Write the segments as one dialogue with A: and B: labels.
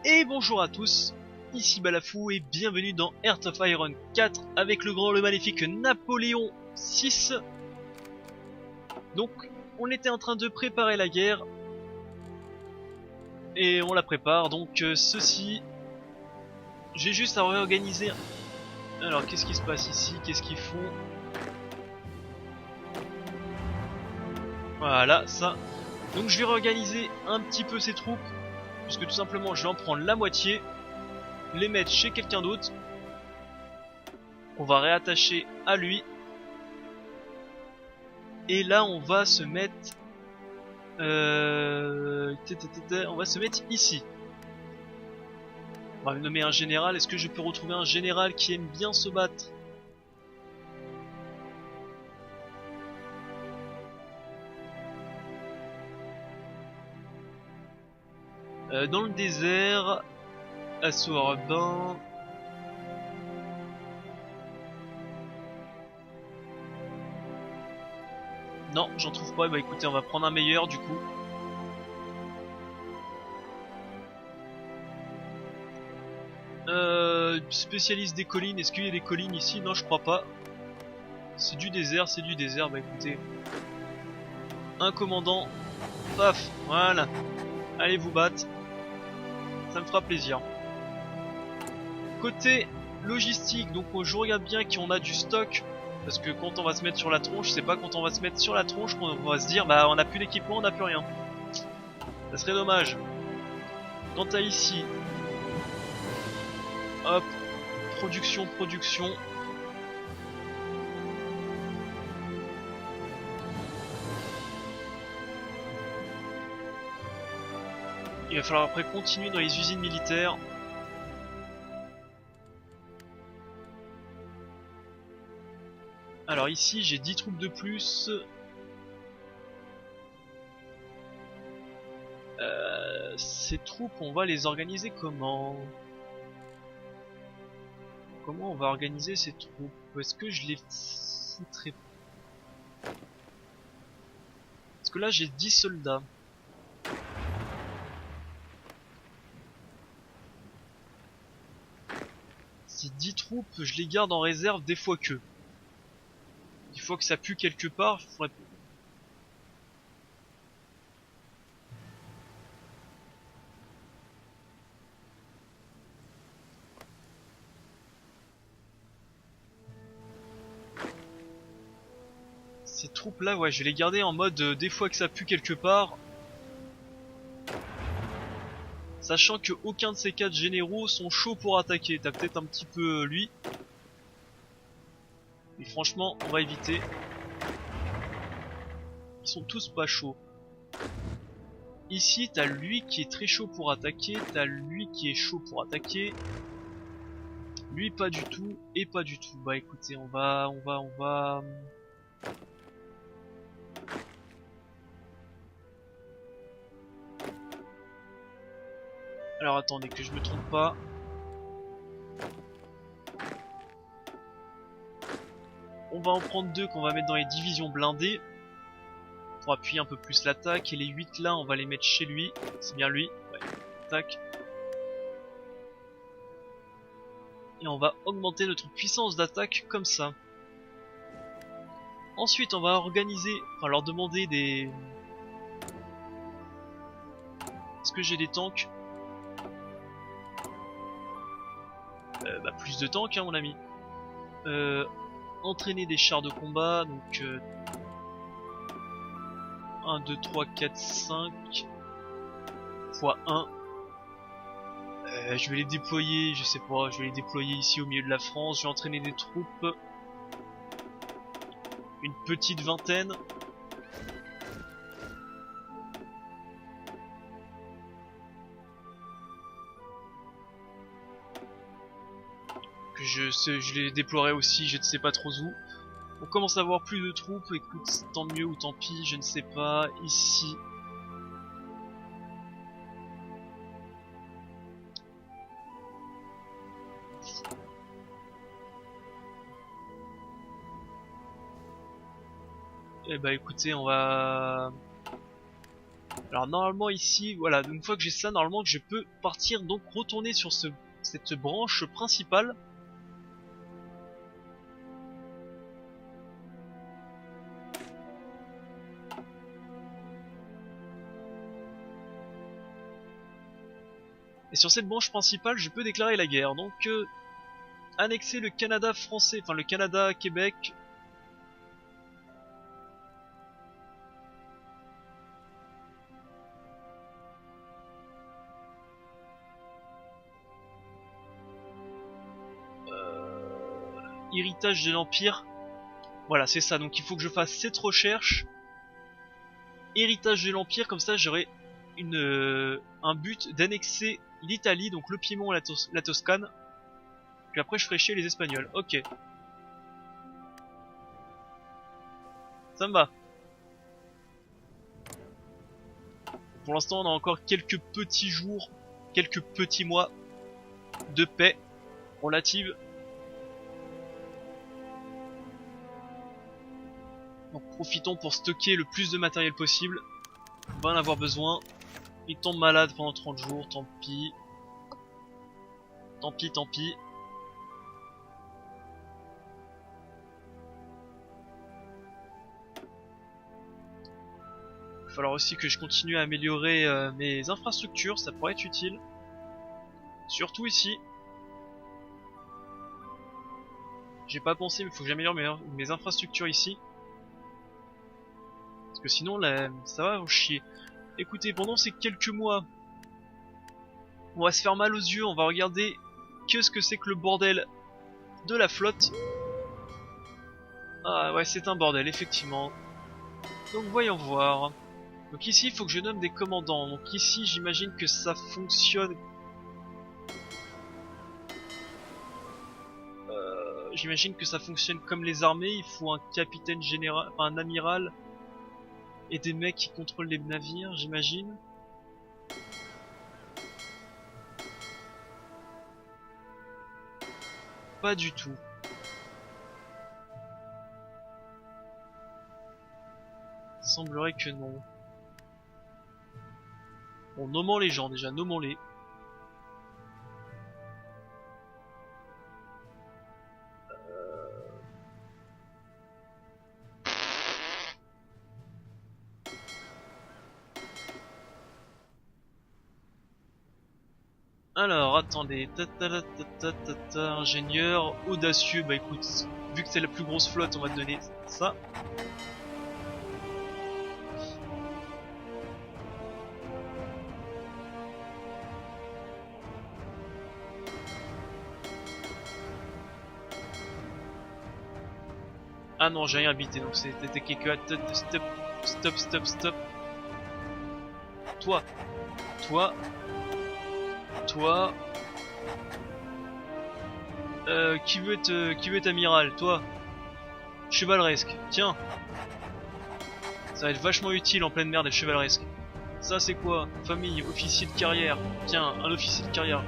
A: Et bonjour à tous, ici Balafou et bienvenue dans Heart of Iron 4 avec le grand, le maléfique Napoléon VI. Donc, on était en train de préparer la guerre et on la prépare. Donc, ceci, j'ai juste à réorganiser. Alors, qu'est-ce qui se passe ici? Qu'est-ce qu'ils font? Voilà, ça. Donc, je vais réorganiser un petit peu ces troupes, puisque tout simplement, je vais en prendre la moitié, les mettre chez quelqu'un d'autre. On va réattacher à lui. Et là, on va se mettre... on va se mettre ici. On va nommer un général. Est-ce que je peux retrouver un général qui aime bien se battre? Dans le désert, assaut urbain. Non, j'en trouve pas. Bah écoutez, on va prendre un meilleur du coup. Spécialiste des collines. Est-ce qu'il y a des collines ici? Non, je crois pas. C'est du désert, c'est du désert. Bah écoutez, un commandant. Paf, voilà. Allez vous battre. Ça me fera plaisir. Côté logistique, donc je regarde bien qu'on a du stock. Parce que quand on va se mettre sur la tronche, c'est pas quand on va se mettre sur la tronche qu'on va se dire bah on a plus d'équipement, on a plus rien. Ça serait dommage. Quant à ici, hop, production. Il va falloir après continuer dans les usines militaires. Alors ici j'ai 10 troupes de plus. Ces troupes on va les organiser comment? Comment on va organiser ces troupes? Est-ce que je les foutrais? Parce que là j'ai 10 soldats. Ces 10 troupes je les garde en réserve des fois que. Il faut que ça pue quelque part, il faudrait... Ces troupes là, ouais, je vais les garder en mode des fois que ça pue quelque part. Sachant que aucun de ces 4 généraux sont chauds pour attaquer. T'as peut-être un petit peu lui. Mais franchement, on va éviter. Ils sont tous pas chauds. Ici, t'as lui qui est très chaud pour attaquer. T'as lui qui est chaud pour attaquer. Lui pas du tout et pas du tout. Bah écoutez, on va... Alors attendez que je me trompe pas. On va en prendre 2 qu'on va mettre dans les divisions blindées. Pour appuyer un peu plus l'attaque. Et les 8 là, on va les mettre chez lui. C'est bien lui. Ouais. Tac. Et on va augmenter notre puissance d'attaque comme ça. Ensuite, on va organiser, enfin leur demander des... Est-ce que j'ai des tanks? Bah plus de tanks, hein, mon ami. Entraîner des chars de combat, donc 1, 2, 3, 4, 5 fois 1. Je vais les déployer, je sais pas, je vais les déployer ici au milieu de la France. Je vais entraîner des troupes. Une petite vingtaine. Que je les déploierai aussi, je ne sais pas trop où. On commence à avoir plus de troupes, écoute, tant mieux ou tant pis, je ne sais pas. Ici. Eh bah écoutez, on va... Alors normalement ici, voilà, une fois que j'ai ça, normalement que je peux partir, donc retourner sur cette branche principale. Et sur cette branche principale, je peux déclarer la guerre. Donc annexer le Canada français, enfin le Canada, Québec. Héritage de l'Empire. Voilà, c'est ça. Donc il faut que je fasse cette recherche. Héritage de l'Empire, comme ça j'aurai un but d'annexer l'Italie, donc le Piémont et la Toscane. Puis après je ferai chier les Espagnols. Ok. Ça me va. Pour l'instant on a encore quelques petits jours, quelques petits mois de paix relative. Donc profitons pour stocker le plus de matériel possible. On va en avoir besoin. Il tombe malade pendant 30 jours, tant pis. Tant pis, tant pis. Il va falloir aussi que je continue à améliorer mes infrastructures, ça pourrait être utile. Surtout ici. J'ai pas pensé, mais il faut que j'améliore mes infrastructures ici. Parce que sinon, là, ça va en chier. Écoutez, pendant ces quelques mois, on va se faire mal aux yeux, on va regarder qu'est-ce que c'est que le bordel de la flotte. Ah ouais, c'est un bordel, effectivement. Donc voyons voir. Donc ici, il faut que je nomme des commandants. Donc ici, j'imagine que ça fonctionne. J'imagine que ça fonctionne comme les armées. Il faut un capitaine général, enfin un amiral. Et des mecs qui contrôlent les navires, j'imagine. Pas du tout. Il semblerait que non. Bon, nommons les gens déjà, nommons-les. Alors, attendez, ingénieur, audacieux, bah écoute, vu que c'est la plus grosse flotte, on va te donner ça. Ah non, j'ai rien habité, donc c'était que stop, stop, stop, stop. Toi, toi, toi. Qui veut être amiral? Toi. Chevaleresque. Tiens. Ça va être vachement utile en pleine mer d'être chevaleresque. Ça c'est quoi? Famille, officier de carrière. Tiens, un officier de carrière.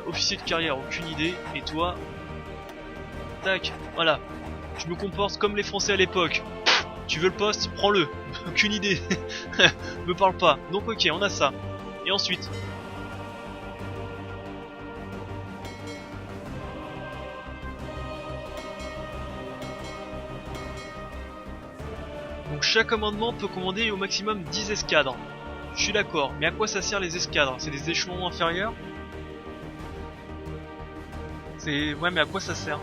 A: Officier de carrière, aucune idée. Et toi? Tac, voilà. Je me comporte comme les Français à l'époque. Tu veux le poste? Prends-le. Aucune idée. Me parle pas. Donc ok, on a ça. Et ensuite? Donc chaque commandement peut commander au maximum 10 escadres. Je suis d'accord, mais à quoi ça sert les escadres? C'est des échelons inférieurs? Ouais, mais à quoi ça sert?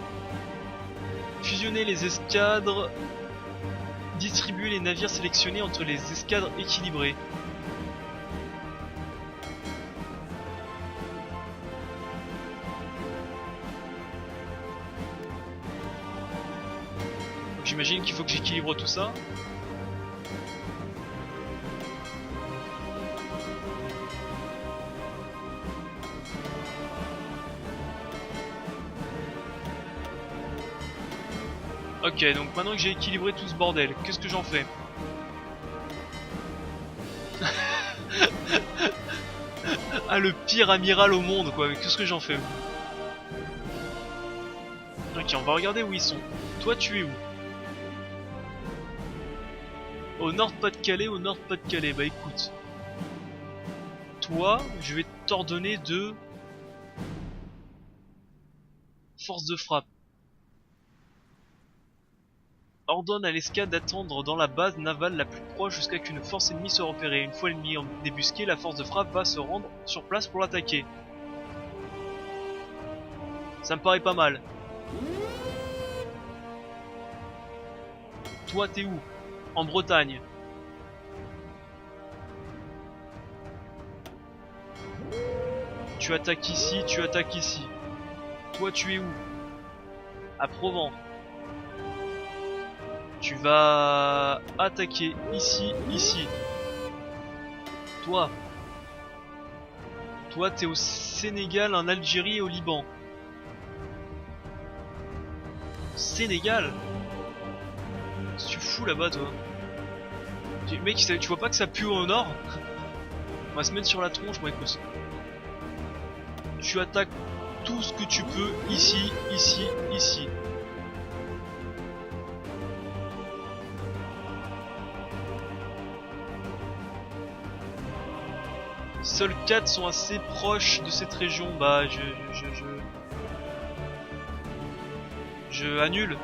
A: Fusionner les escadres, distribuer les navires sélectionnés entre les escadres équilibrées. Donc j'imagine qu'il faut que j'équilibre tout ça. Ok, donc maintenant que j'ai équilibré tout ce bordel, qu'est-ce que j'en fais? Ah, le pire amiral au monde, quoi, qu'est-ce que j'en fais? Ok, on va regarder où ils sont. Toi, tu es où? Au Nord-Pas-de-Calais, au Nord-Pas-de-Calais. Bah écoute. Toi, je vais t'ordonner de... Force de frappe. Ordonne à l'escadre d'attendre dans la base navale la plus proche jusqu'à qu'une force ennemie soit repérée. Une fois l'ennemi débusqué, la force de frappe va se rendre sur place pour l'attaquer. Ça me paraît pas mal. Toi, t'es où? En Bretagne. Tu attaques ici, tu attaques ici. Toi, tu es où? À Provence. Tu vas attaquer ici, ici. Toi. Toi, t'es au Sénégal, en Algérie et au Liban. Sénégal? Qu'est-ce que tu fous là-bas, toi? Mec, tu vois pas que ça pue au nord? On va se mettre sur la tronche, moi, écoute. Tu attaques tout ce que tu peux, ici, ici, ici. Seuls 4 sont assez proches de cette région. Bah, je annule.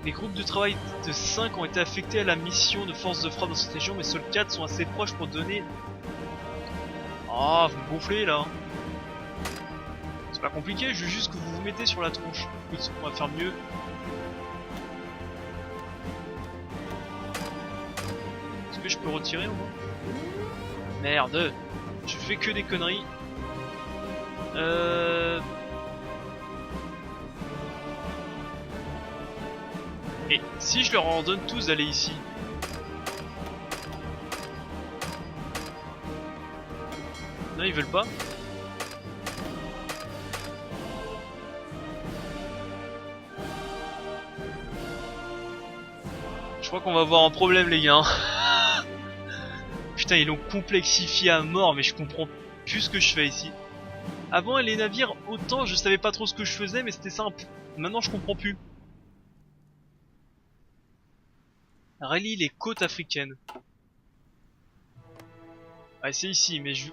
A: Les groupes de travail de 5 ont été affectés à la mission de force de frappe dans cette région, mais seuls 4 sont assez proches pour donner... Ah, vous me gonflez là. C'est pas compliqué, je veux juste que vous vous mettez sur la tronche. Écoute, on va faire mieux. Est-ce que je peux retirer au moins? Merde, je fais que des conneries. Et si je leur ordonne tous d'aller ici? Non, ils veulent pas. Je crois qu'on va avoir un problème, les gars. Putain, ils l'ont complexifié à mort, mais je comprends plus ce que je fais ici. Avant, les navires, autant je savais pas trop ce que je faisais, mais c'était simple. Maintenant, je comprends plus. Rallie les côtes africaines. Ah, c'est ici, mais je...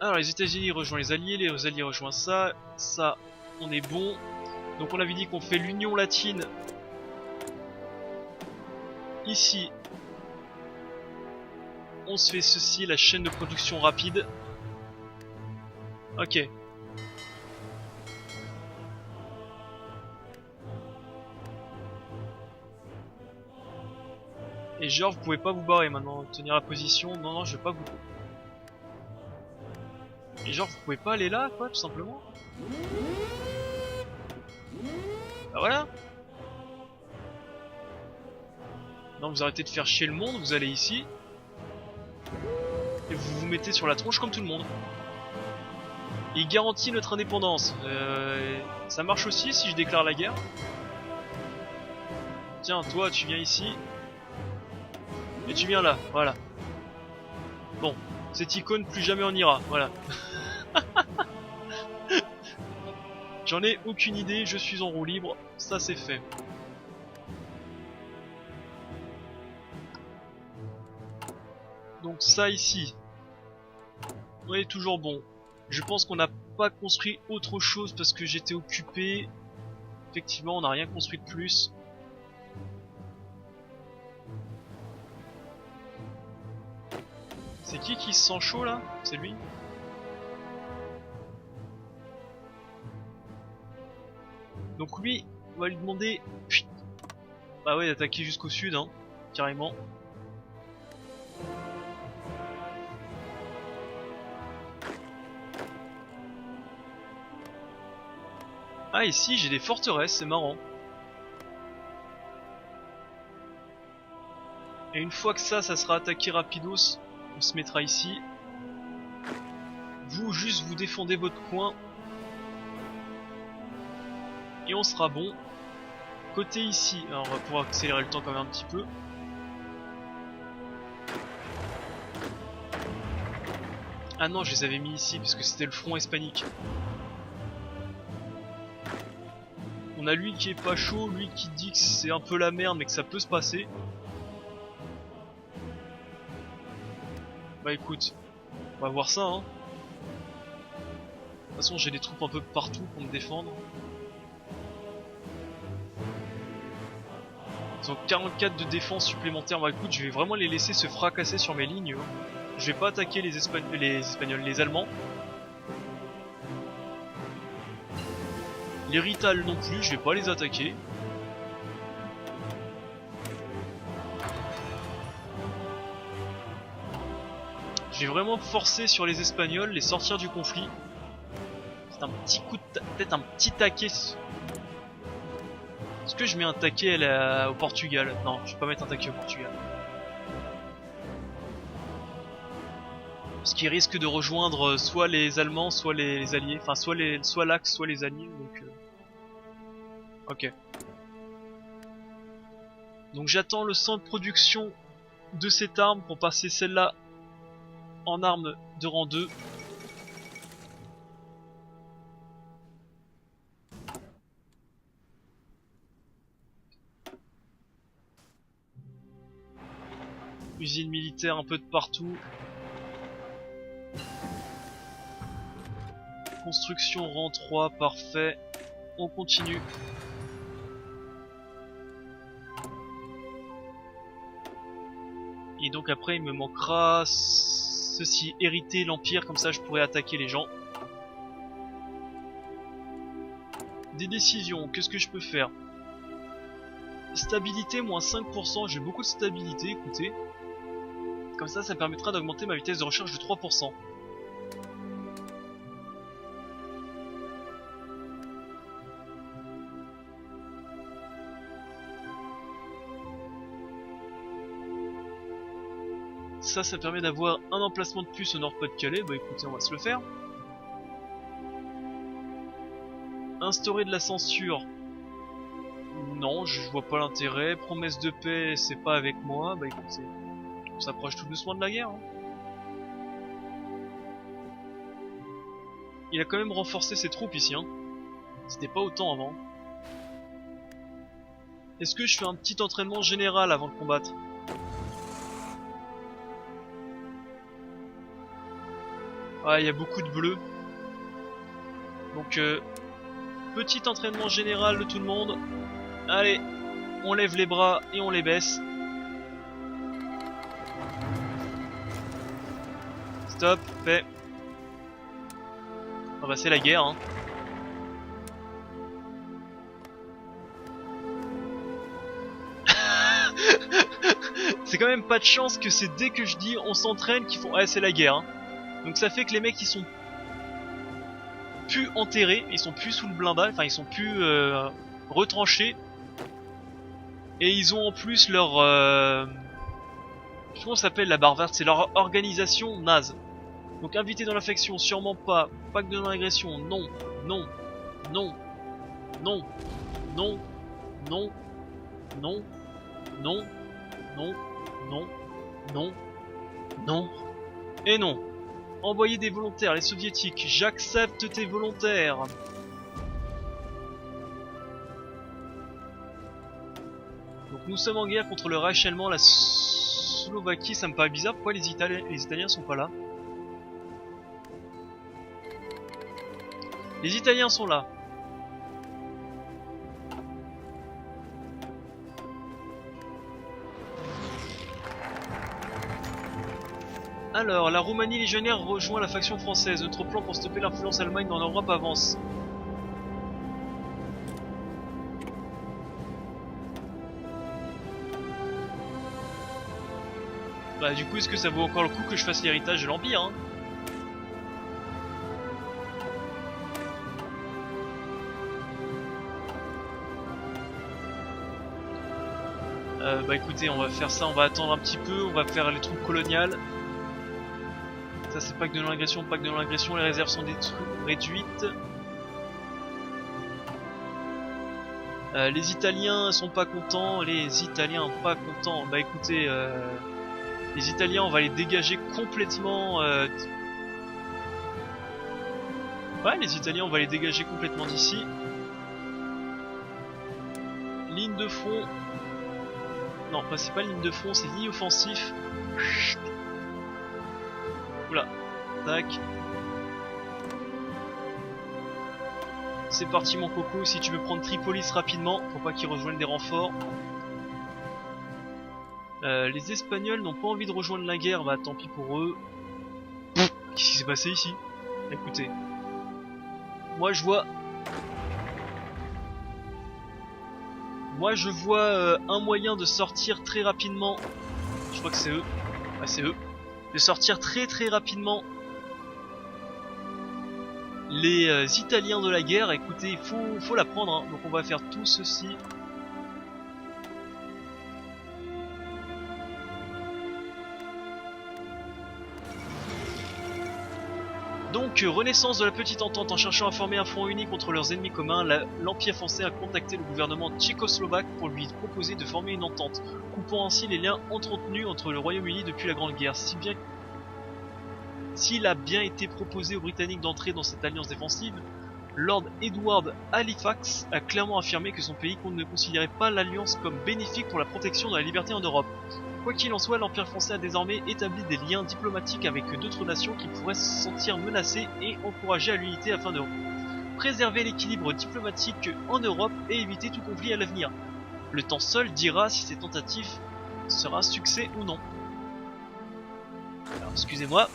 A: Alors, les États-Unis rejoignent les Alliés rejoignent ça. Ça, on est bon. Donc, on avait dit qu'on fait l'Union latine. Ici. On se fait ceci, la chaîne de production rapide. Ok. Et genre, vous pouvez pas vous barrer maintenant, tenir la position. Non, je vais pas vous... Et genre, vous pouvez pas aller là, quoi, tout simplement. Bah voilà. Non, vous arrêtez de faire chier le monde, vous allez ici. Et vous vous mettez sur la tronche comme tout le monde. Il garantit notre indépendance. Ça marche aussi si je déclare la guerre. Tiens, toi, tu viens ici. Et tu viens là, voilà. Bon, cette icône, plus jamais on ira, voilà. J'en ai aucune idée, je suis en roue libre, ça c'est fait. Donc ça ici, on est toujours bon. Je pense qu'on n'a pas construit autre chose parce que j'étais occupé. Effectivement, on n'a rien construit de plus. C'est qui se sent chaud là? C'est lui? Donc lui, on va lui demander... Bah ouais, d'attaquer jusqu'au sud, hein, carrément. Ah, ici j'ai des forteresses, c'est marrant. Et une fois que ça sera attaqué rapidos, on se mettra ici. Vous, juste vous défendez votre coin. Et on sera bon. Côté ici, alors on va pouvoir accélérer le temps quand même un petit peu. Ah non, je les avais mis ici parce que c'était le front hispanique. On a lui qui est pas chaud, lui qui dit que c'est un peu la merde mais que ça peut se passer. Bah écoute, on va voir ça hein. De toute façon j'ai des troupes un peu partout pour me défendre. Ils ont 44 de défense supplémentaire. Bah écoute, je vais vraiment les laisser se fracasser sur mes lignes. Je vais pas attaquer les Espagnols, les Allemands. Les Rital non plus, je vais pas les attaquer. Je vais vraiment forcer sur les Espagnols, les sortir du conflit. C'est un petit coup de peut-être un petit taquet. Est-ce que je mets un taquet au Portugal? Non, je vais pas mettre un taquet au Portugal. Parce qu'ils risquent de rejoindre soit les Allemands, soit les Alliés. Enfin, soit l'Axe, soit les Alliés. Donc, ok. Donc j'attends le centre de production de cette arme pour passer celle-là en arme de rang 2. Usine militaire un peu de partout. Construction rang 3, parfait. On continue. Et donc après il me manquera ceci, hériter l'Empire, comme ça je pourrais attaquer les gens. Des décisions, qu'est-ce que je peux faire? Stabilité moins 5%, j'ai beaucoup de stabilité, écoutez. Comme ça, ça permettra d'augmenter ma vitesse de recherche de 3%. Ça permet d'avoir un emplacement de plus au Nord-Pas-de-Calais. Bah écoutez, on va se le faire. Instaurer de la censure. Non, je vois pas l'intérêt. Promesse de paix, c'est pas avec moi. Bah écoutez, on s'approche tout doucement de la guerre. Hein. Il a quand même renforcé ses troupes ici. Hein. C'était pas autant avant. Est-ce que je fais un petit entraînement général avant de combattre? Ah, il y a beaucoup de bleus. Donc, petit entraînement général de tout le monde. Allez, on lève les bras et on les baisse. Stop, fait. Ah bah c'est la guerre, hein. C'est quand même pas de chance que c'est dès que je dis on s'entraîne qu'ils font ah c'est la guerre. Hein. Donc ça fait que les mecs ils sont plus enterrés, ils sont plus sous le blindage, enfin ils sont plus retranchés. Et ils ont en plus leur comment ça s'appelle la barre verte, c'est leur organisation naze. Donc invité dans l'infection, sûrement pas. Pacte de non-agression, non, non, non, non, non, non, non, non, non, non, non, non, et non. Envoyer des volontaires, les soviétiques, j'accepte tes volontaires. Donc nous sommes en guerre contre le Reich allemand, la Slovaquie, ça me paraît bizarre, pourquoi les Italiens sont pas là? Les Italiens sont là. Alors, la Roumanie légionnaire rejoint la faction française. Notre plan pour stopper l'influence allemande dans l'Europe avance. Bah du coup, est-ce que ça vaut encore le coup que je fasse l'héritage de l'Empire hein? Bah écoutez, on va faire ça, on va attendre un petit peu, on va faire les troupes coloniales. Ça c'est pacte de non-agression, les réserves sont réduites. Les Italiens sont pas contents, Bah écoutez, les Italiens on va les dégager complètement Ouais, les Italiens, on va les dégager complètement d'ici. Ligne de front. Non, bah, c'est pas ligne de front, c'est ligne offensif. Oula, tac. C'est parti mon coco, si tu veux prendre Tripolis rapidement, faut pas qu'ils rejoignent des renforts. Les Espagnols n'ont pas envie de rejoindre la guerre, bah tant pis pour eux. Qu'est-ce qui s'est passé ici? Écoutez, moi je vois un moyen de sortir très rapidement. Je crois que c'est eux. Ouais, c'est eux. De sortir très rapidement les Italiens de la guerre. Écoutez, il faut la prendre, hein. Donc on va faire tout ceci. Donc, renaissance de la petite entente. En cherchant à former un front uni contre leurs ennemis communs, l'Empire français a contacté le gouvernement tchécoslovaque pour lui proposer de former une entente, coupant ainsi les liens entretenus entre le Royaume-Uni depuis la Grande Guerre. S'il a bien été proposé aux Britanniques d'entrer dans cette alliance défensive, Lord Edward Halifax a clairement affirmé que son pays ne considérait pas l'alliance comme bénéfique pour la protection de la liberté en Europe. Quoi qu'il en soit, l'Empire français a désormais établi des liens diplomatiques avec d'autres nations qui pourraient se sentir menacées et encourager à l'unité afin de préserver l'équilibre diplomatique en Europe et éviter tout conflit à l'avenir. Le temps seul dira si ces tentatives sera succès ou non. Alors, excusez-moi.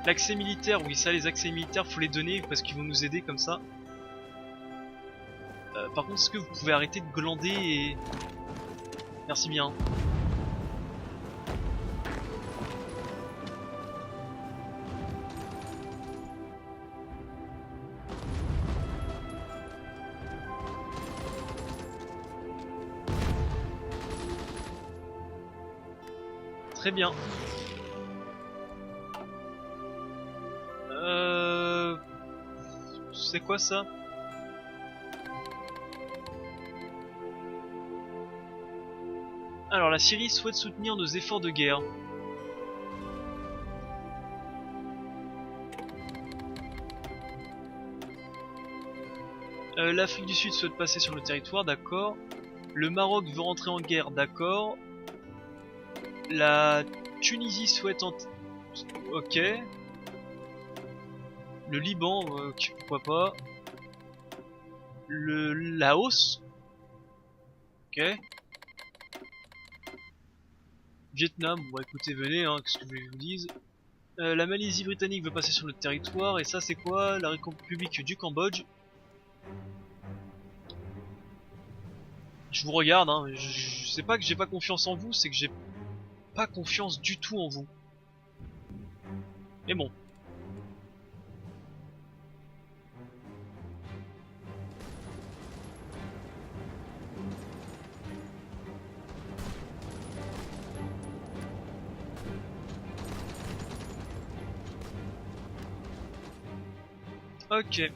A: L'accès militaire, oui ça les accès militaires faut les donner parce qu'ils vont nous aider comme ça. Par contre est-ce que vous pouvez arrêter de glander et... Merci bien. Très bien. C'est quoi ça? Alors la Syrie souhaite soutenir nos efforts de guerre. L'Afrique du Sud souhaite passer sur le territoire, d'accord. Le Maroc veut rentrer en guerre, d'accord. La Tunisie souhaite ok. Le Liban, pourquoi pas. Le Laos. Ok. Vietnam, bon écoutez, venez, hein, qu'est-ce que vous voulez que je vous dise. La Malaisie britannique veut passer sur notre territoire, et ça c'est quoi? La République du Cambodge. Je vous regarde, hein, je sais pas que j'ai pas confiance en vous, c'est que j'ai pas confiance du tout en vous. Mais bon. Ok.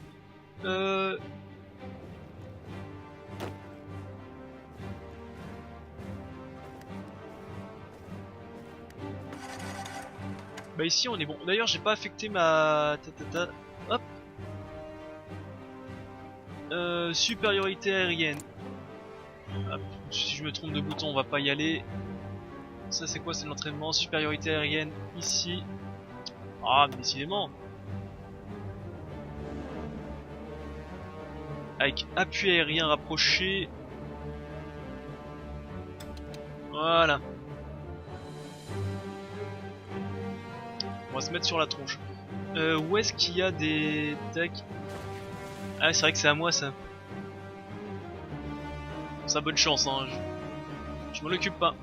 A: Bah ici on est bon. D'ailleurs j'ai pas affecté ma... Hop. Supériorité aérienne. Hop. Si je me trompe de bouton on va pas y aller. Ça c'est quoi? C'est l'entraînement. Supériorité aérienne ici. Ah mais décidément. Avec appui aérien rapproché. Voilà. On va se mettre sur la tronche. Où est-ce qu'il y a des... Tac. Ah c'est vrai que c'est à moi ça. Ça bonne chance hein. Je m'en occupe pas.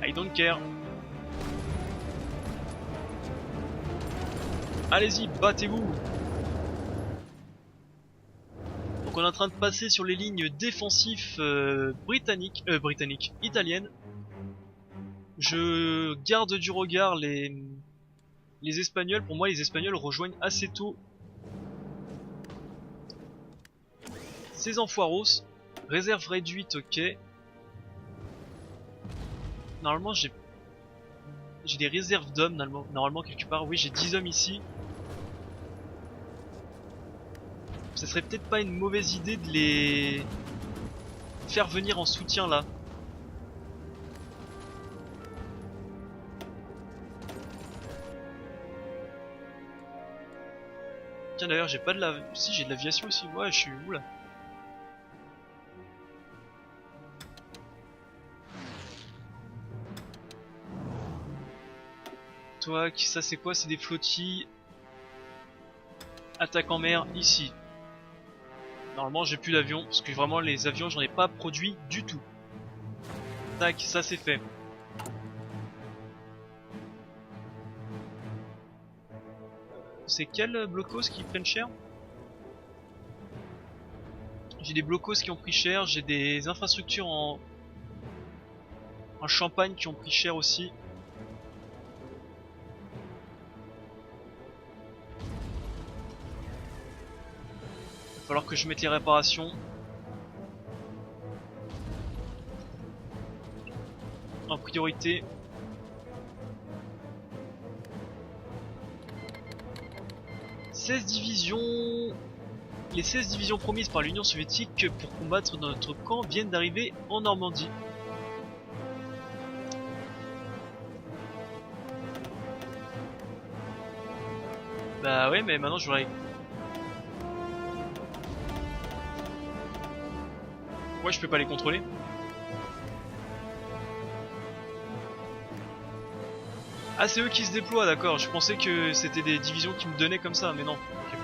A: I don't care. Allez-y, battez-vous. Donc on est en train de passer sur les lignes défensives italiennes. Je garde du regard les Espagnols. Pour moi les Espagnols rejoignent assez tôt Ces enfoiros. Réserve réduite, ok. Normalement j'ai des réserves d'hommes normalement quelque part. Oui, j'ai 10 hommes ici. Ça serait peut-être pas une mauvaise idée de les faire venir en soutien là. Tiens d'ailleurs j'ai pas de la... Si j'ai de l'aviation aussi. Ouais, je suis où là? Toi, ça c'est quoi? C'est des flottilles. Attaque en mer ici. Normalement j'ai plus d'avions, parce que vraiment les avions j'en ai pas produit du tout. Tac, ça c'est fait. C'est quels blocos qui prennent cher? J'ai des blocos qui ont pris cher, j'ai des infrastructures en Champagne qui ont pris cher aussi. Il va falloir que je mette les réparations. En priorité. « 16 divisions... Les 16 divisions promises par l'Union soviétique pour combattre dans notre camp viennent d'arriver en Normandie. » Bah ouais, mais maintenant je voudrais... Ouais, je peux pas les contrôler. Ah, c'est eux qui se déploient, d'accord. Je pensais que c'était des divisions qui me donnaient comme ça, mais non. Okay.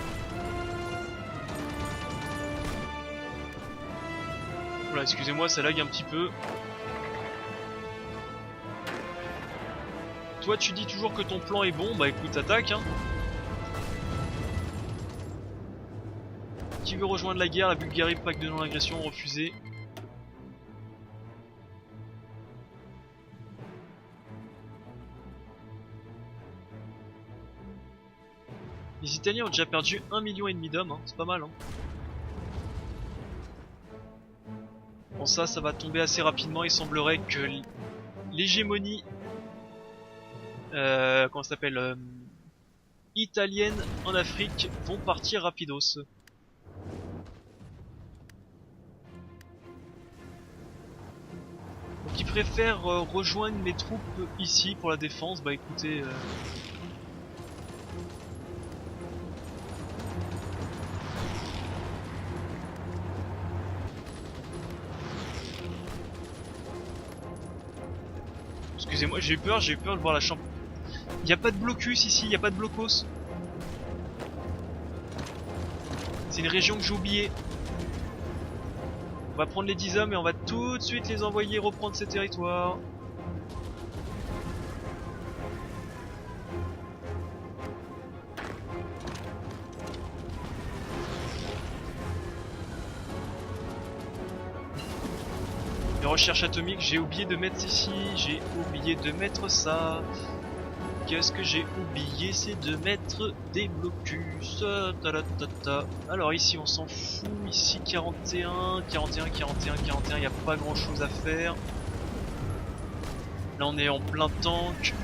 A: Voilà, excusez-moi, ça lag un petit peu. Toi, tu dis toujours que ton plan est bon, bah écoute, attaque, hein. Qui veut rejoindre la guerre? La Bulgarie, pacte de non-agression, refusé. Les Italiens ont déjà perdu 1,5 million d'hommes, hein. C'est pas mal, hein. Bon, ça va tomber assez rapidement. Il semblerait que l'hégémonie comment ça s'appelle, italienne en Afrique vont partir rapidos. Donc ils préfèrent rejoindre mes troupes ici pour la défense. Bah écoutez... Excusez-moi, j'ai eu peur de voir la chambre. Il n'y a pas de blocus ici, il n'y a pas de blocos. C'est une région que j'ai oubliée. On va prendre les 10 hommes et on va tout de suite les envoyer reprendre ces territoires. Les recherches atomiques, j'ai oublié de mettre ici, j'ai oublié de mettre ça. Qu'est-ce que j'ai oublié? C'est de mettre des blocus. Alors ici on s'en fout, ici 41, 41, 41, 41, il n'y a pas grand chose à faire. Là on est en plein tank.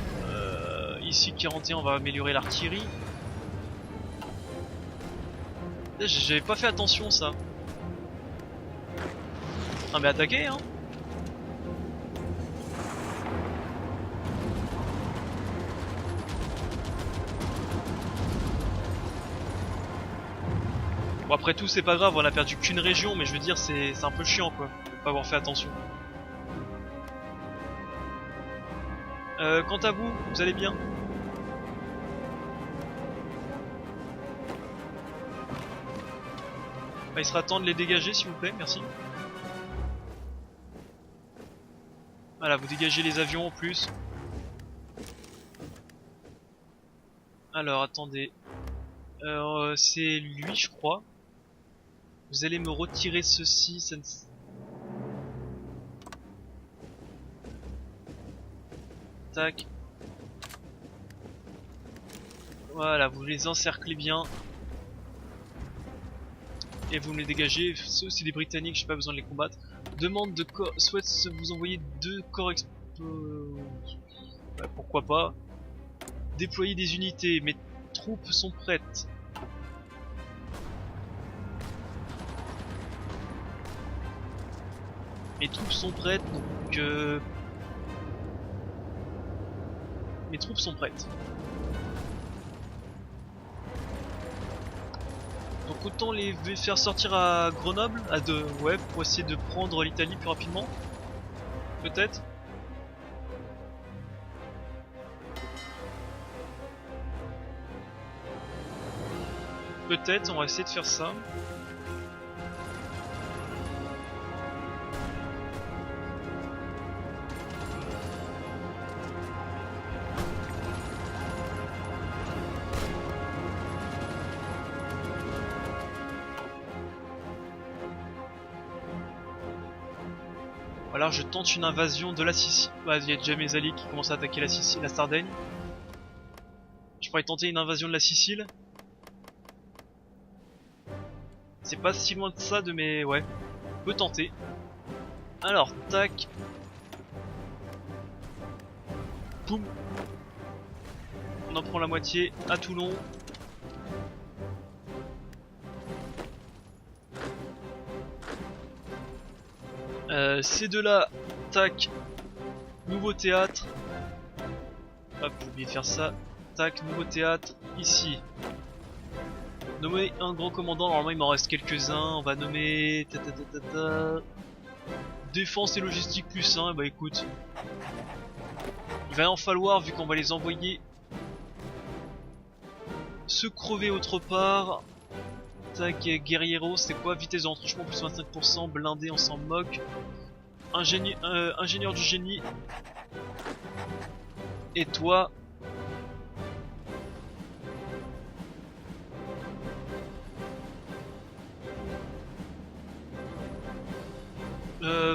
A: Ici 41, on va améliorer l'artillerie. J'avais pas fait attention ça. Ah mais attaquez hein. Bon après tout c'est pas grave, on a perdu qu'une région, mais je veux dire c'est un peu chiant quoi, de pas avoir fait attention. Quant à vous, vous allez bien? Bah, il sera temps de les dégager s'il vous plaît, merci. Voilà, vous dégagez les avions en plus. Alors attendez, c'est lui je crois. Vous allez me retirer ceci, ça ne... Tac. Voilà, vous les encerclez bien. et vous me les dégagez. C'est aussi des Britanniques, j'ai pas besoin de les combattre. Demande de corps, souhaite vous envoyer 2 corps ouais, pourquoi pas. Déployer des unités, mes troupes sont prêtes. Mes troupes sont prêtes, donc mes troupes sont prêtes. Donc autant les faire sortir à Grenoble, ouais, pour essayer de prendre l'Italie plus rapidement. Peut-être. Peut-être, on va essayer de faire ça. Alors je tente une invasion de la Sicile. Bah, il y a déjà mes alliés qui commencent à attaquer la Sicile, la Sardaigne. Je pourrais tenter une invasion de la Sicile. C'est pas si loin de ça de mes... Ouais, on peut tenter. Alors, tac. Poum. On en prend la moitié à Toulon. Ces deux-là, tac. Nouveau théâtre. Hop, j'ai oublié de faire ça. Tac, nouveau théâtre. Ici. Nommer un grand commandant. Normalement, il m'en reste quelques-uns. On va nommer... Défense et logistique plus 1. Bah écoute. Il va en falloir vu qu'on va les envoyer se crever autre part. Tac, guerriero, c'est quoi? Vitesse de retranchement plus 25%, blindé, on s'en moque. Ingénieur du génie. Et toi?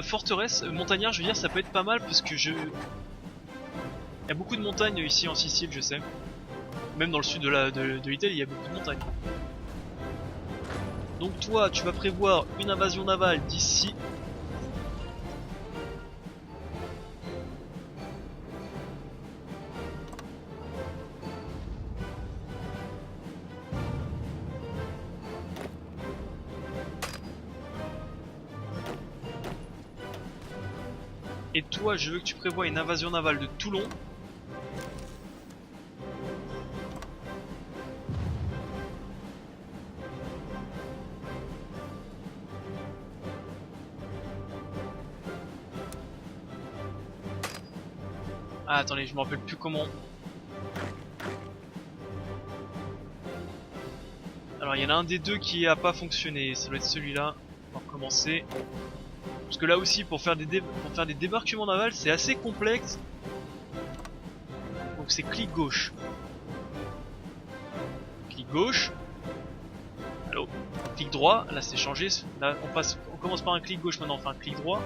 A: Forteresse, montagnard, je veux dire, ça peut être pas mal parce que il y a beaucoup de montagnes ici en Sicile, je sais. Même dans le sud de l'Italie, il y a beaucoup de montagnes. Donc toi, tu vas prévoir une invasion navale d'ici. Et toi, je veux que tu prévois une invasion navale de Toulon. Ah, attendez, je me rappelle plus comment. Alors, il y en a un des deux qui a pas fonctionné. Ça doit être celui-là. On va recommencer. Parce que là aussi, pour faire des débarquements navals, c'est assez complexe. Donc c'est clic gauche. Clic gauche. Allô. Clic droit. Là c'est changé. Là on commence par un clic gauche, maintenant on fait un clic droit.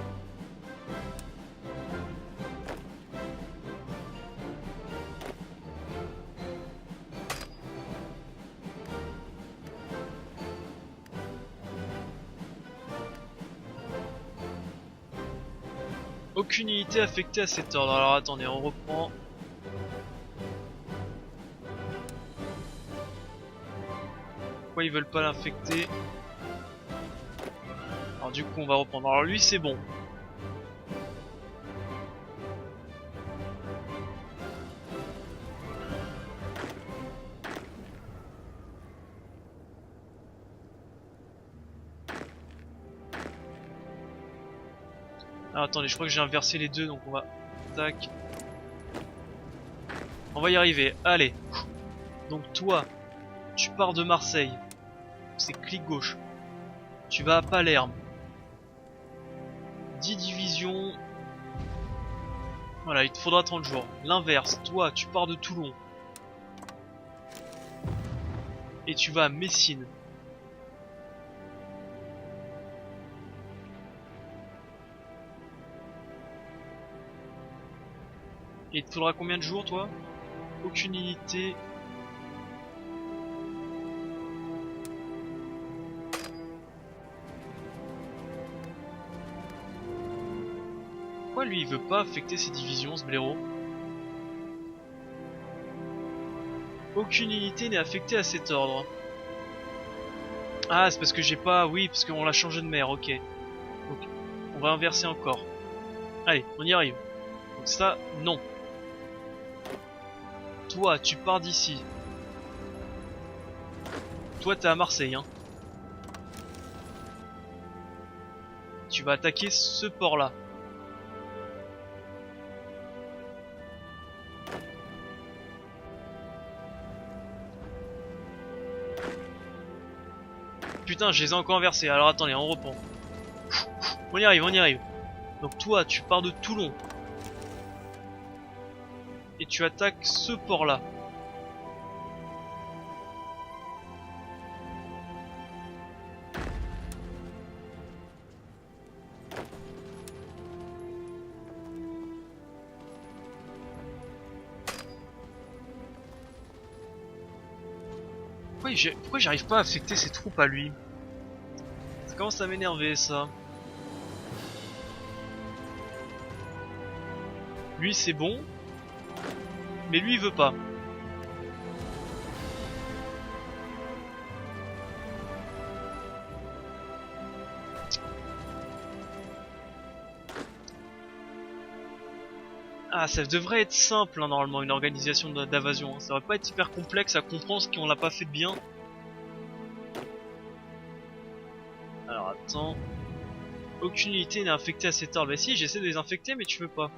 A: Aucune unité affectée à cet ordre. Alors attendez, on reprend. Pourquoi ils veulent pas l'infecter? Alors du coup on va reprendre. Alors lui c'est bon. Alors attendez, je crois que j'ai inversé les deux, donc on va... Tac. On va y arriver, allez. Donc toi, tu pars de Marseille. C'est clic gauche. Tu vas à Palerme. 10 divisions. Voilà, il te faudra 30 jours. L'inverse, toi, tu pars de Toulon. Et tu vas à Messine. Et il te faudra combien de jours, toi? Aucune unité. Pourquoi lui il veut pas affecter ses divisions, ce blaireau? Aucune unité n'est affectée à cet ordre. Ah, c'est parce que j'ai pas... Oui, parce qu'on l'a changé de mer, ok. Donc, on va inverser encore. Allez, on y arrive. Donc ça, non. Toi, tu pars d'ici. Toi, t'es à Marseille, hein. Tu vas attaquer ce port-là. Putain, je les ai encore inversés. Alors attendez, on reprend. On y arrive, on y arrive. Donc toi, tu pars de Toulon. Et tu attaques ce port-là. Pourquoi j'arrive pas à affecter ses troupes à lui? Ça commence à m'énerver ça. Lui c'est bon. Mais lui il veut pas. Ah, ça devrait être simple hein, normalement une organisation d'invasion. Hein. Ça devrait pas être hyper complexe à comprendre ce qu'on l'a pas fait de bien. Alors attends. Aucune unité n'est infectée à cet ordre. Bah si, j'essaie de les infecter mais tu veux pas.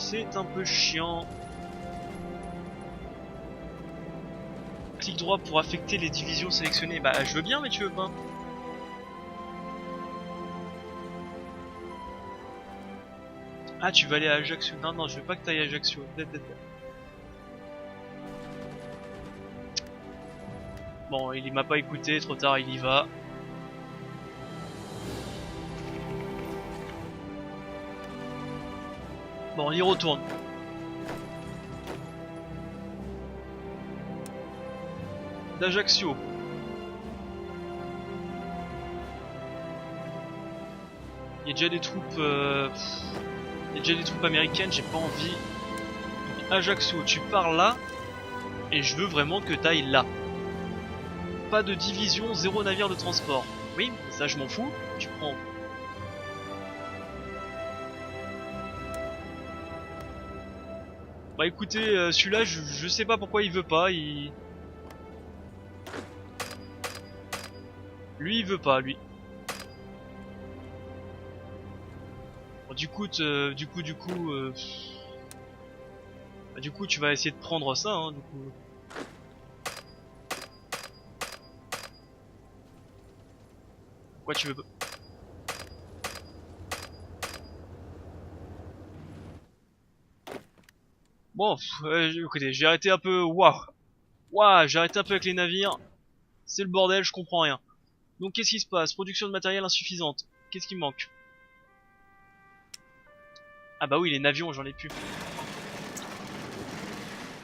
A: C'est un peu chiant. Clic droit pour affecter les divisions sélectionnées. Bah je veux bien mais tu veux pas. Ah tu veux aller à Ajaccio. Non non je veux pas que t'ailles à Ajaccio. Bon il m'a pas écouté, trop tard il y va. Bon on y retourne. D'Ajaccio. Il y a déjà des troupes il y a déjà des troupes américaines, j'ai pas envie. Donc Ajaccio, tu pars là et je veux vraiment que t'ailles là. Pas de division, 0 navire de transport. Oui, ça je m'en fous, tu prends. Bah écoutez, celui-là je sais pas pourquoi il veut pas, Lui il veut pas, lui. Bon, du coup, tu vas essayer de prendre ça, hein, du coup. Pourquoi tu veux pas? Bon, écoutez, j'ai arrêté un peu. Waouh, j'ai arrêté un peu avec les navires. C'est le bordel, je comprends rien. Donc qu'est-ce qui se passe? Production de matériel insuffisante. Qu'est-ce qui me manque? Ah bah oui, les navires, j'en ai plus.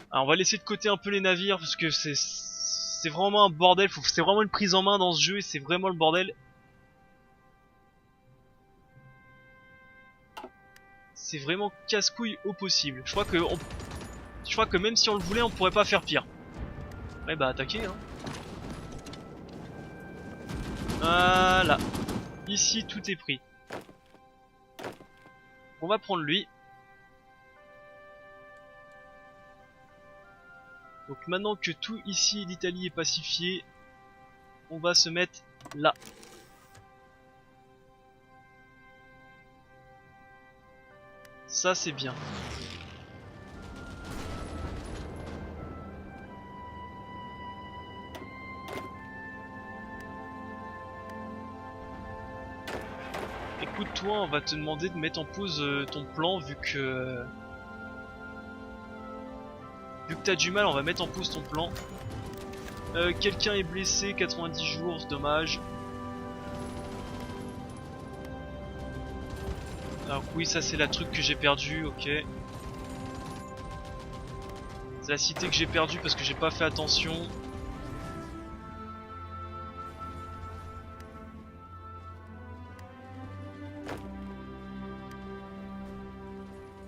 A: Alors on va laisser de côté un peu les navires parce que c'est vraiment un bordel. C'est vraiment une prise en main dans ce jeu et c'est vraiment le bordel. C'est vraiment casse-couille au possible. Je crois que même si on le voulait, on pourrait pas faire pire. Ouais bah attaquer hein. Voilà. Ici tout est pris. On va prendre lui. Donc maintenant que tout ici l'Italie est pacifié, on va se mettre là. Ça c'est bien. Écoute toi, on va te demander de mettre en pause ton plan vu que t'as du mal, on va mettre en pause ton plan. Quelqu'un est blessé, 90 jours, c'est dommage. Alors oui ça c'est la truc que j'ai perdu, ok. C'est la cité que j'ai perdue parce que j'ai pas fait attention.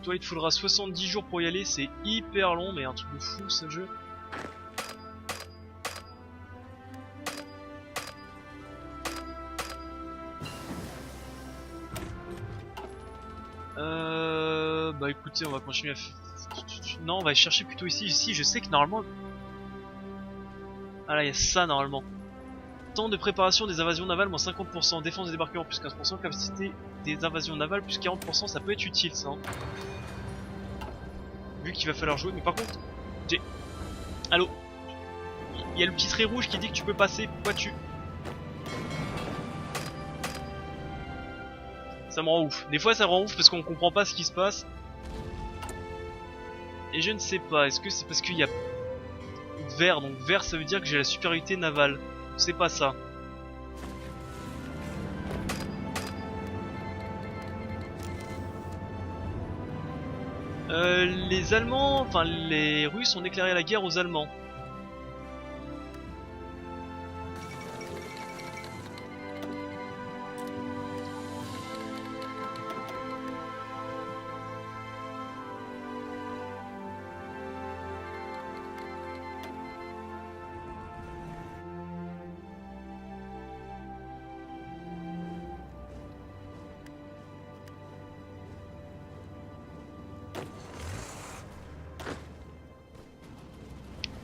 A: Toi il te faudra 70 jours pour y aller, c'est hyper long mais un truc de fou ce jeu. Bah écoutez, on va continuer à... Non, on va chercher plutôt ici. Ici, je sais que normalement... Ah là, il y a ça normalement. Temps de préparation des invasions navales, moins 50%. Défense des débarquements, plus 15%. Capacité des invasions navales, plus 40%. Ça peut être utile, ça. Hein. Vu qu'il va falloir jouer. Mais par contre... J'ai... Allô? Il y a le petit trait rouge qui dit que tu peux passer. Pourquoi tu... Ça me rend ouf. Des fois ça rend ouf parce qu'on comprend pas ce qui se passe. Et je ne sais pas, est-ce que c'est parce qu'il y a vert, donc vert ça veut dire que j'ai la supériorité navale. C'est pas ça. Les Allemands, enfin les Russes ont déclaré la guerre aux Allemands.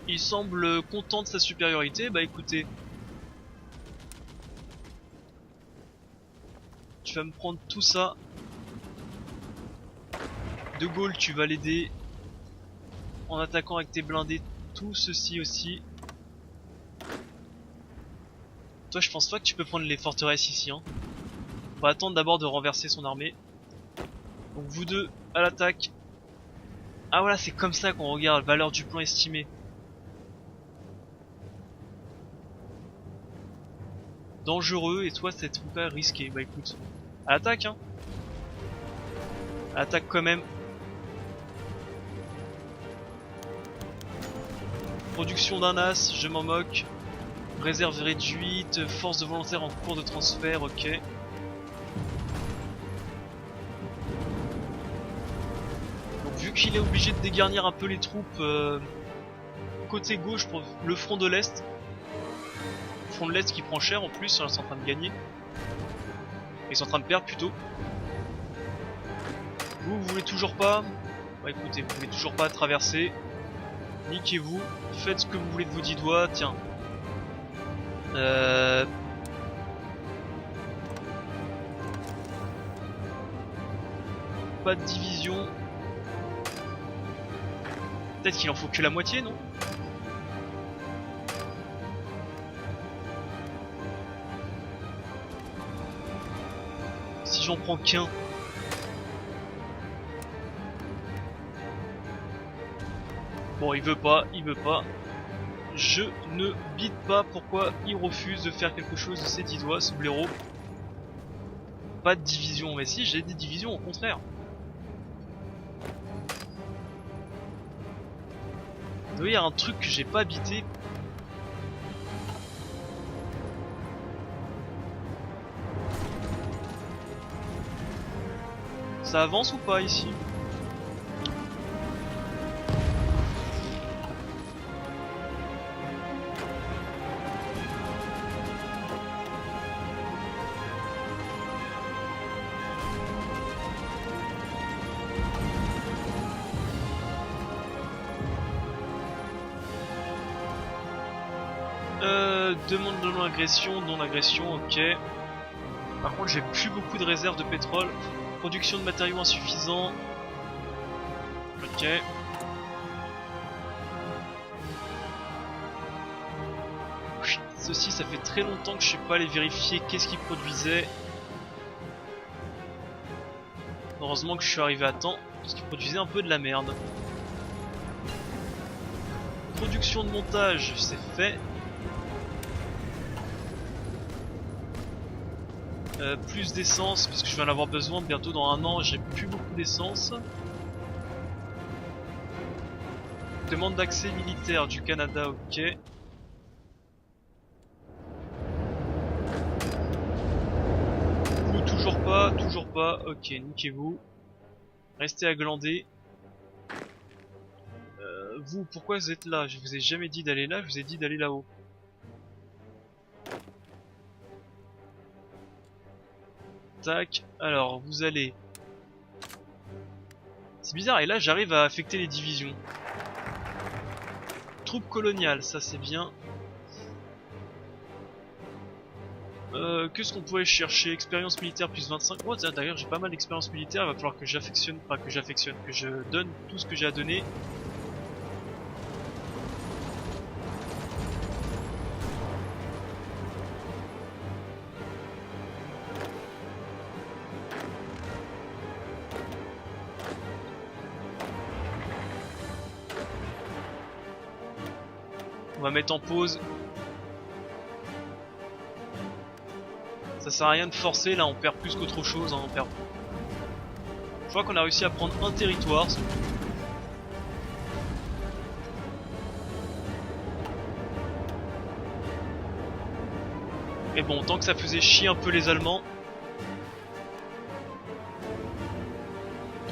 A: Il semble content de sa supériorité, bah écoutez. Tu vas me prendre tout ça. De Gaulle, tu vas l'aider. En attaquant avec tes blindés, tout ceci aussi. Toi je pense pas que tu peux prendre les forteresses ici. Hein. On va attendre d'abord de renverser son armée. Donc vous deux, à l'attaque. Ah voilà, c'est comme ça qu'on regarde, valeur du plan estimée. Dangereux et toi c'est pas risqué. Bah écoute, à l'attaque hein. À l'attaque quand même. Production d'un as, je m'en moque. Réserve réduite, force de volontaires en cours de transfert, ok. Donc vu qu'il est obligé de dégarnir un peu les troupes côté gauche pour le front de l'Est. Front de l'Est qui prend cher en plus, ils sont en train de gagner. Ils sont en train de perdre plutôt. Vous voulez toujours pas? Bah écoutez, vous voulez toujours pas traverser. Niquez-vous, faites ce que vous voulez de vos 10 doigts, tiens. Pas de division. Peut-être qu'il en faut que la moitié, non? Si j'en prends qu'un. Bon, il veut pas, il veut pas. Je ne bite pas pourquoi il refuse de faire quelque chose de ses 10 doigts, ce blaireau. Pas de division, mais si, j'ai des divisions, au contraire. Il doit y avoir un truc que j'ai pas bité. Ça avance ou pas ici? Demande de non-agression, non-agression, ok. Par contre j'ai plus beaucoup de réserves de pétrole. Production de matériaux insuffisant. Ok. Ceci, ça fait très longtemps que je suis pas allé vérifier qu'est-ce qu'ils produisaient. Heureusement que je suis arrivé à temps, parce qu'ils produisaient un peu de la merde. Production de montage, c'est fait. Plus d'essence, parce que je vais en avoir besoin bientôt dans un an, j'ai plus beaucoup d'essence. Demande d'accès militaire du Canada, ok. Vous, toujours pas, ok, niquez-vous. Restez à glander. Vous, pourquoi vous êtes là? Je vous ai jamais dit d'aller là, je vous ai dit d'aller là-haut. Tac, alors vous allez... C'est bizarre, et là j'arrive à affecter les divisions. Troupes coloniales, ça c'est bien. Qu'est-ce qu'on pourrait chercher? Expérience militaire plus 25. Oh, d'ailleurs j'ai pas mal d'expérience militaire, il va falloir que j'affectionne, pas que j'affectionne, que je donne tout ce que j'ai à donner. On va mettre en pause. Ça sert à rien de forcer, là on perd plus qu'autre chose, hein, on perd. Je crois qu'on a réussi à prendre un territoire. Et bon, tant que ça faisait chier un peu les Allemands.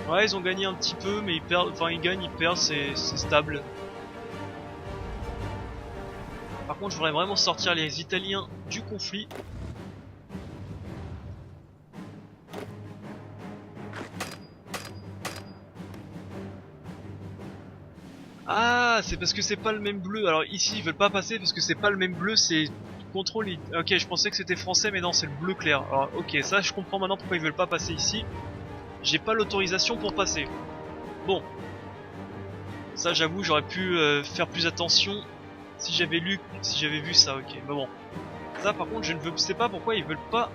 A: Ouais, ils ont gagné un petit peu, mais ils perdent, enfin ils gagnent, ils perdent, c'est stable. Par contre, je voudrais vraiment sortir les Italiens du conflit. Ah, c'est parce que c'est pas le même bleu. Alors ici, ils veulent pas passer parce que c'est pas le même bleu, c'est contrôle. Ok, je pensais que c'était français, mais non, c'est le bleu clair. Alors, ok, ça je comprends maintenant pourquoi ils veulent pas passer ici. J'ai pas l'autorisation pour passer. Bon. Ça, j'avoue, j'aurais pu faire plus attention si j'avais vu ça, ok. Mais bon. Ça, par contre, je ne sais pas pourquoi ils veulent pas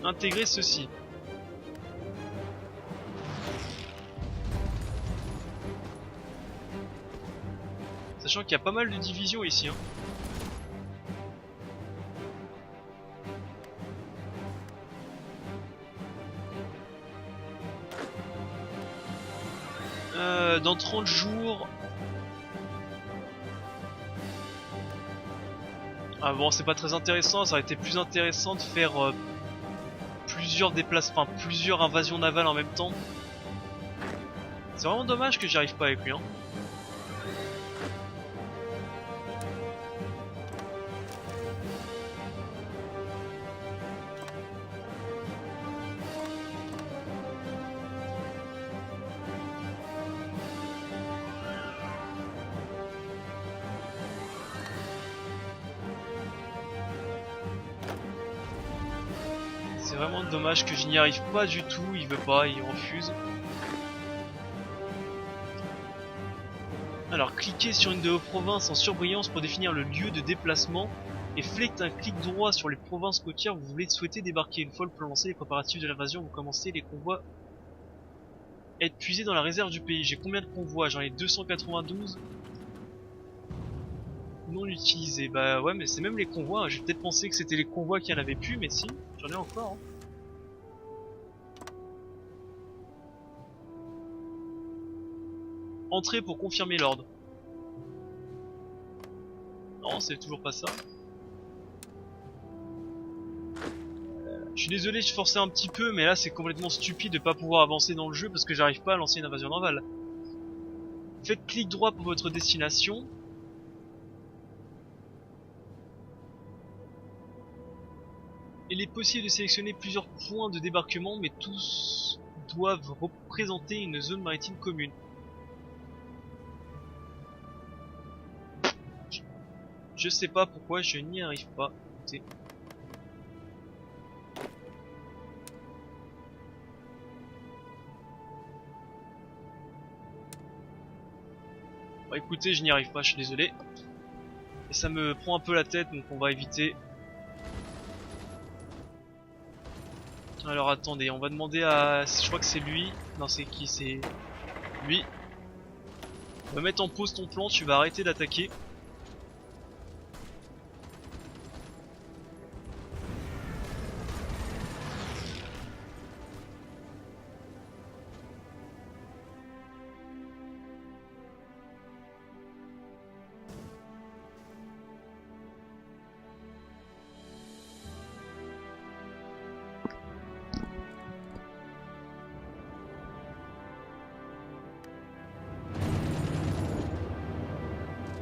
A: intégrer ceci. Sachant qu'il y a pas mal de divisions ici, hein. Dans 30 jours... Ah bon, c'est pas très intéressant, ça aurait été plus intéressant de faire plusieurs déplacements, enfin plusieurs invasions navales en même temps. C'est vraiment dommage que j'y arrive pas avec lui, hein. C'est vraiment dommage que je n'y arrive pas du tout, il veut pas, il refuse. Alors cliquez sur une de vos provinces en surbrillance pour définir le lieu de déplacement et faites un clic droit sur les provinces côtières où vous voulez souhaiter débarquer. Une fois le plan lancé, les préparatifs de l'invasion vont commencer, les convois être puisés dans la réserve du pays. J'ai combien de convois? J'en ai 292 non utilisés. Bah ouais, mais c'est même les convois, hein. J'ai peut-être pensé que c'était les convois qui en avaient plus, mais si, j'en ai encore, hein. Entrée pour confirmer l'ordre. Non, c'est toujours pas ça. Je suis désolé, je forçais un petit peu, mais là c'est complètement stupide de pas pouvoir avancer dans le jeu parce que j'arrive pas à lancer une invasion navale. Faites clic droit pour votre destination. Il est possible de sélectionner plusieurs points de débarquement, mais tous doivent représenter une zone maritime commune. Je sais pas pourquoi je n'y arrive pas. Écoutez. Bon, écoutez, je n'y arrive pas, je suis désolé. Et ça me prend un peu la tête, donc on va éviter. Alors attendez, on va demander à... Je crois que c'est lui. Non, c'est qui? C'est lui. On va mettre en pause ton plan, tu vas arrêter d'attaquer.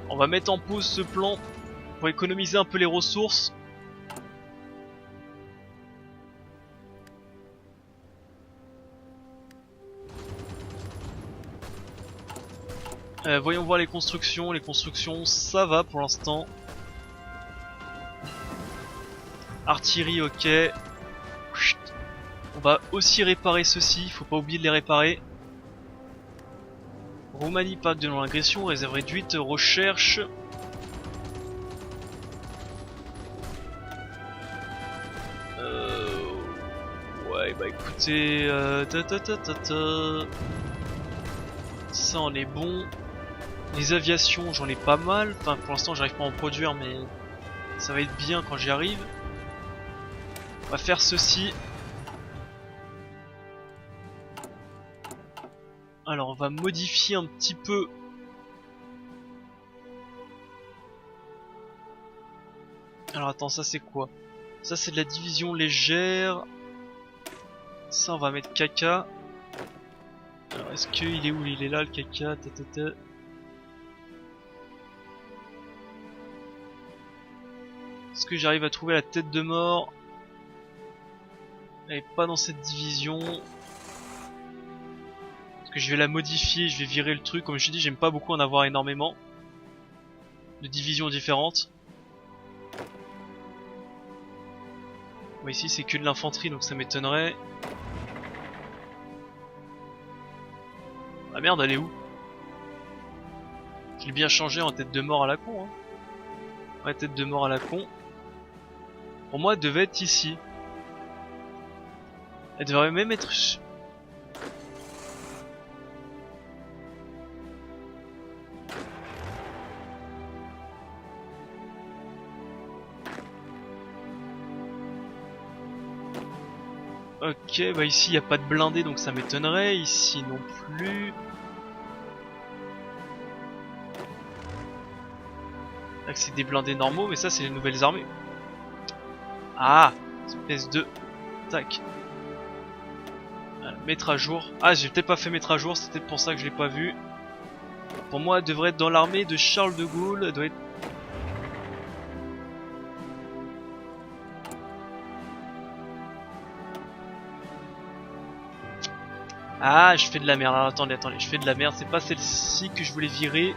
A: On va mettre en pause ce plan pour économiser un peu les ressources. Voyons voir les constructions. Les constructions, ça va pour l'instant. Artillerie, ok. Chut. On va aussi réparer ceci, faut pas oublier de les réparer. Roumanie, parc de non-agression, réserve réduite, recherche. Ouais, bah écoutez, ça on est bon. Les aviations, j'en ai pas mal. Enfin, pour l'instant, j'arrive pas à en produire, mais ça va être bien quand j'y arrive. On va faire ceci. Alors, on va modifier un petit peu. Alors, attends, ça c'est quoi? Ça c'est de la division légère. Ça, on va mettre caca. Alors, est-ce qu'il est où? Il est là, le caca. Est-ce que j'arrive à trouver la tête de mort? Elle est pas dans cette division. Parce que je vais la modifier, je vais virer le truc. Comme je dis, j'aime pas beaucoup en avoir énormément de divisions différentes. Bon, ici c'est que de l'infanterie, donc ça m'étonnerait. Ah merde, elle est où? Je l'ai bien changé en tête de mort à la con, hein. Ouais, tête de mort à la con. Pour moi, elle devait être ici. Elle devrait même être... Ok, bah ici il n'y a pas de blindé, donc ça m'étonnerait. Ici non plus. Là, c'est des blindés normaux, mais ça c'est les nouvelles armées. Ah, espèce de... Tac. Voilà, mettre à jour. Ah, j'ai peut-être pas fait mettre à jour, c'était pour ça que je l'ai pas vu. Pour moi, elle devrait être dans l'armée de Charles de Gaulle. Elle doit être... Ah, je fais de la merde. Alors, attendez, je fais de la merde. C'est pas celle-ci que je voulais virer.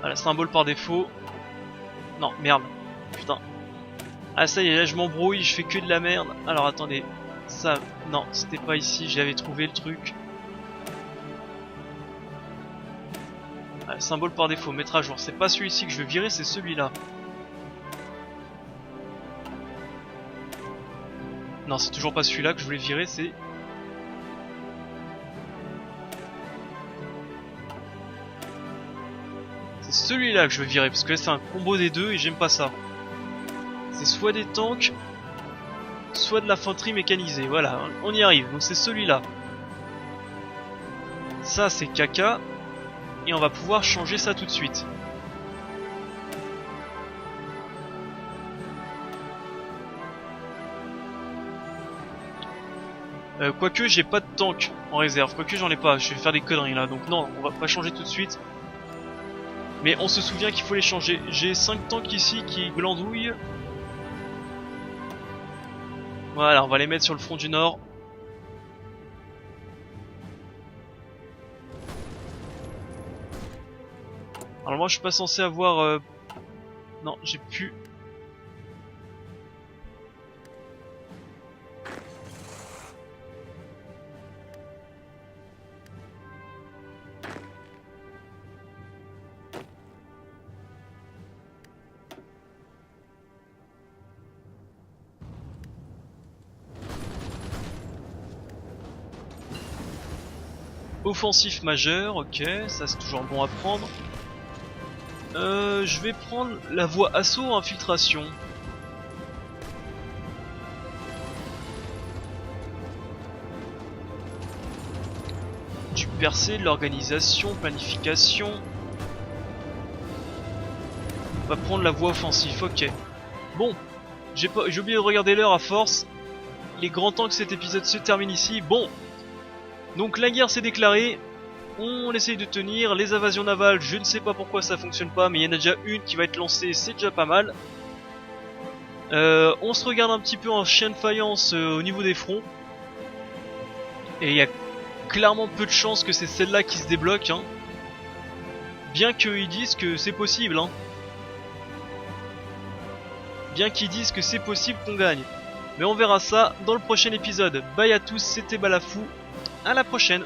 A: Voilà, symbole par défaut. Non, merde. Putain. Ah, ça y est, là je m'embrouille, je fais que de la merde. Alors, attendez. Ça, non, c'était pas ici, j'avais trouvé le truc. Voilà, symbole par défaut, mettre à jour. C'est pas celui-ci que je veux virer, c'est celui-là. Non, c'est toujours pas celui-là que je voulais virer, c'est... C'est celui-là que je veux virer, parce que là c'est un combo des deux et j'aime pas ça. C'est soit des tanks, soit de l'infanterie mécanisée, voilà, on y arrive, donc c'est celui-là. Ça c'est caca, et on va pouvoir changer ça tout de suite. Quoique j'ai pas de tank en réserve, quoique j'en ai pas, je vais faire des conneries là, donc non, on va pas changer tout de suite. Mais on se souvient qu'il faut les changer. J'ai 5 tanks ici qui glandouillent. Voilà, on va les mettre sur le front du nord. Alors moi je suis pas censé avoir... Non, j'ai plus... Offensif majeur, ok, ça c'est toujours bon à prendre. Je vais prendre la voie assaut infiltration. Du percé, de l'organisation, planification. On va prendre la voie offensive, ok. Bon, j'ai oublié de regarder l'heure à force. Il est grand temps que cet épisode se termine ici. Bon, donc la guerre s'est déclarée. on essaye de tenir. Les invasions navales, je ne sais pas pourquoi ça fonctionne pas, mais il y en a déjà une qui va être lancée, c'est déjà pas mal. On se regarde un petit peu en chien de faïence au niveau des fronts. Et il y a clairement peu de chances que c'est celle-là qui se débloque, hein. Bien qu'ils disent que c'est possible, hein. Bien qu'ils disent que c'est possible qu'on gagne. Mais on verra ça dans le prochain épisode. Bye à tous, c'était Balafou. À la prochaine.